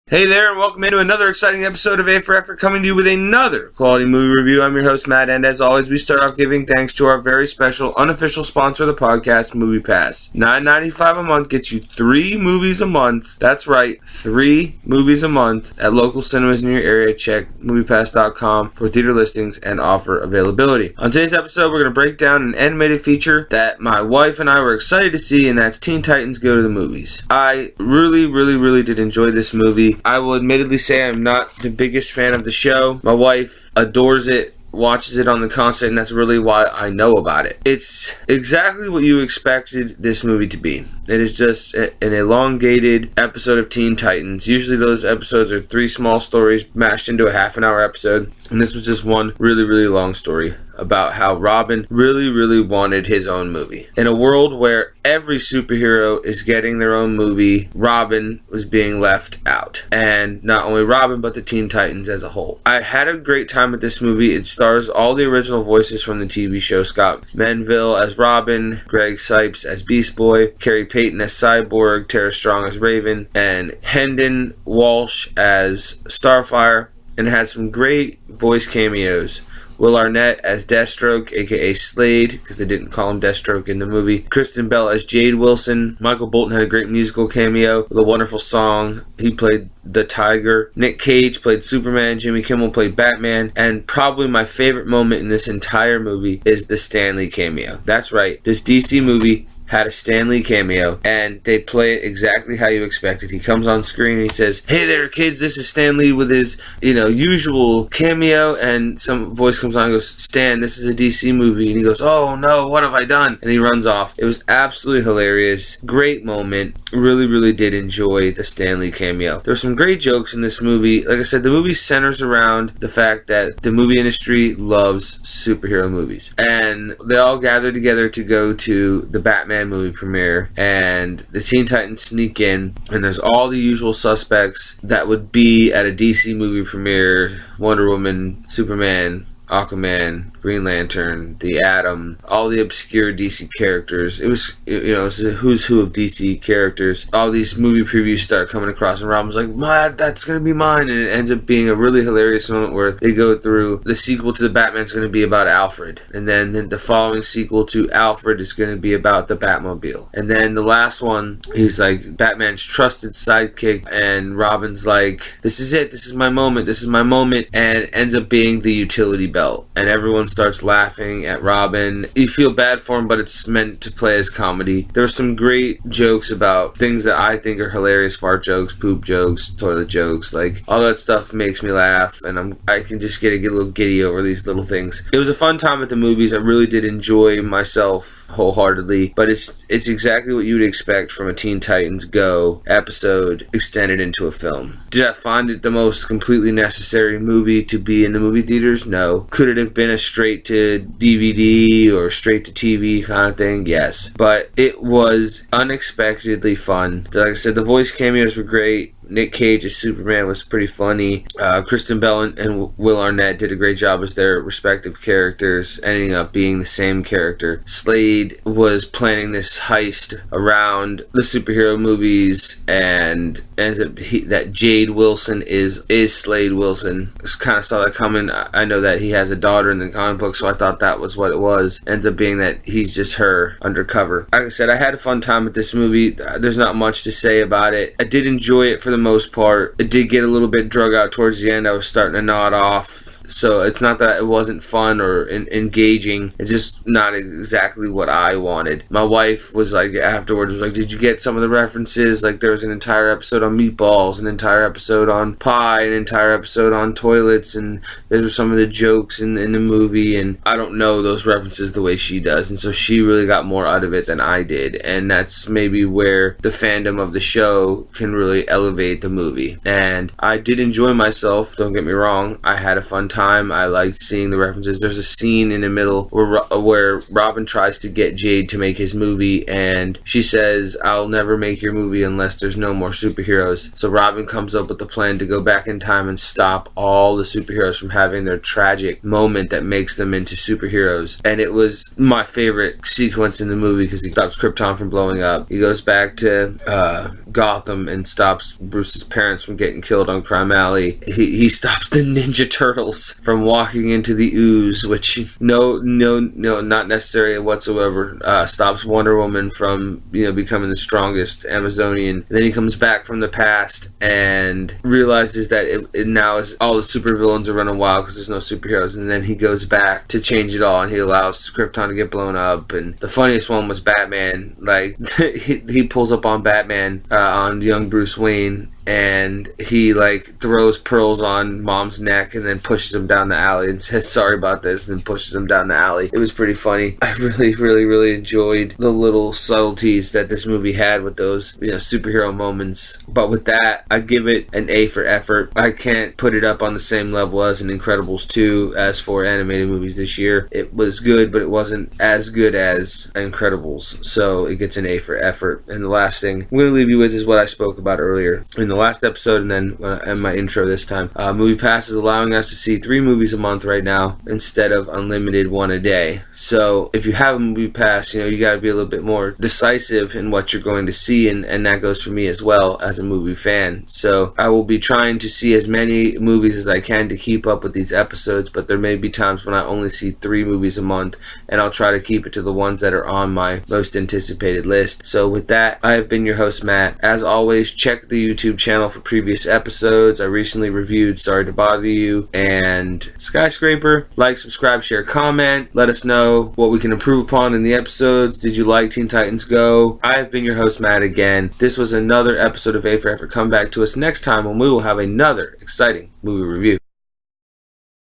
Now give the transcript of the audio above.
Hey there, and welcome into another exciting episode of A for Effort, coming to you with another quality movie review. I'm your host, Matt, and as always, we start off giving thanks to our very special, unofficial sponsor of the podcast, MoviePass. $9.95 a month gets you 3 movies a month. That's right, 3 movies a month at local cinemas in your area. Check MoviePass.com for theater listings and offer availability. On today's episode, we're going to break down an animated feature that my wife and I were excited to see, and that's Teen Titans Go to the Movies. I really did enjoy this movie. I will admittedly say I'm not the biggest fan of the show. My wife adores it, watches it on the constant, and that's really why I know about it. It's exactly what you expected this movie to be. It is just an elongated episode of Teen Titans. Usually those episodes are 3 small stories mashed into a half-an-hour episode, and this was just one really long story about how Robin really wanted his own movie. In a world where every superhero is getting their own movie, Robin was being left out. And not only Robin, but the Teen Titans as a whole. I had a great time with this movie. It stars all the original voices from the TV show. Scott Menville as Robin, Greg Sipes as Beast Boy, Carrie Payton as Cyborg, Tara Strong as Raven, and Hendon Walsh as Starfire, and had some great voice cameos. Will Arnett as Deathstroke, aka Slade, because they didn't call him Deathstroke in the movie. Kristen Bell as Jade Wilson. Michael Bolton had a great musical cameo with a wonderful song. He played the Tiger. Nick Cage played Superman. Jimmy Kimmel played Batman. And probably my favorite moment in this entire movie is the Stan Lee cameo. That's right, this DC movie had a Stan Lee cameo, and they play it exactly how you expected. He comes on screen and he says, "Hey there, kids, this is Stan Lee," with his, usual cameo, and some voice comes on and goes, "Stan, this is a DC movie," and he goes, "Oh no, what have I done?" And he runs off. It was absolutely hilarious. Great moment. Really did enjoy the Stan Lee cameo. There were some great jokes in this movie. Like I said, the movie centers around the fact that the movie industry loves superhero movies, and they all gather together to go to the Batman movie premiere, and the Teen Titans sneak in, and there's all the usual suspects that would be at a DC movie premiere: Wonder Woman, Superman, Aquaman, Green Lantern, the Atom, all the obscure DC characters. It was a who's who of DC characters. All these movie previews start coming across, and Robin's like, "What? That's gonna be mine," and it ends up being a really hilarious moment where they go through the sequel to the Batman's going to be about Alfred, and then the following sequel to Alfred is going to be about the Batmobile, and then the last one, he's like Batman's trusted sidekick, and Robin's like, "This is it. This is my moment. This is my moment," and it ends up being the utility belt, and everyone starts laughing at Robin. You feel bad for him, but it's meant to play as comedy. There were some great jokes about things that I think are hilarious: fart jokes, poop jokes, toilet jokes. Like, all that stuff makes me laugh, and I can just get a little giddy over these little things. It was a fun time at the movies. I really did enjoy myself wholeheartedly, but it's exactly what you would expect from a Teen Titans Go episode extended into a film. Did I find it the most completely necessary movie to be in the movie theaters? No. Could it have been a straight to DVD or straight to TV kind of thing? Yes. But it was unexpectedly fun. Like I said, the voice cameos were great. Nick Cage as Superman was pretty funny. Kristen Bell and Will Arnett did a great job as their respective characters, ending up being the same character. Slade was planning this heist around the superhero movies, and ends up that Jade Wilson is Slade Wilson. Just kind of saw that coming. I know that he has a daughter in the comic book, so I thought that was what it was. Ends up being that he's just her undercover. Like I said, I had a fun time with this movie. There's not much to say about it. I did enjoy it for the most part. It did get a little bit drug out towards the end. I was starting to nod off. So it's not that it wasn't fun or engaging. It's just not exactly what I wanted. My wife was like, afterwards, was like, "Did you get some of the references? Like, there was an entire episode on meatballs, an entire episode on pie, an entire episode on toilets, and those are some of the jokes in the movie." And I don't know those references the way she does, and so she really got more out of it than I did. And that's maybe where the fandom of the show can really elevate the movie. And I did enjoy myself, don't get me wrong. I had a fun time time, I liked seeing the references. There's a scene in the middle where Robin tries to get Jade to make his movie, and she says, I'll never make your movie unless there's no more superheroes. So Robin comes up with a plan to go back in time and stop all the superheroes from having their tragic moment that makes them into superheroes. And it was my favorite sequence in the movie because he stops Krypton from blowing up. He goes back to Gotham and stops Bruce's parents from getting killed on Crime Alley. He stops the Ninja Turtles from walking into the ooze, which no, not necessary whatsoever. Stops Wonder Woman from becoming the strongest Amazonian. And then he comes back from the past and realizes that it now is all the supervillains are running wild because there's no superheroes. And then he goes back to change it all, and he allows Krypton to get blown up. And the funniest one was Batman. Like he pulls up on Batman on young Bruce Wayne, and he throws pearls on Mom's neck and then pushes him down the alley and says sorry about this, and then pushes him down the alley. It was pretty funny. I really enjoyed the little subtleties that this movie had with those superhero moments. But with that, I give it an A for effort. I can't put it up on the same level as an Incredibles 2 as for animated movies this year. It was good, but it wasn't as good as Incredibles, so it gets an A for effort. And the last thing I'm going to leave you with is what I spoke about earlier in the last episode, and then in my intro this time. MoviePass is allowing us to see 3 movies a month right now instead of unlimited 1 a day. So if you have a MoviePass, you got to be a little bit more decisive in what you're going to see, and that goes for me as well as a movie fan. So I will be trying to see as many movies as I can to keep up with these episodes, but there may be times when I only see 3 movies a month, and I'll try to keep it to the ones that are on my most anticipated list. So with that, I have been your host, Matt. As always, check the YouTube channel for previous episodes. I recently reviewed Sorry to Bother You and Skyscraper. Like, subscribe, share, comment. Let us know what we can improve upon in the episodes. Did you like Teen Titans Go? I have been your host, Matt, again. This was another episode of A for Effort. Come back to us next time when we will have another exciting movie review.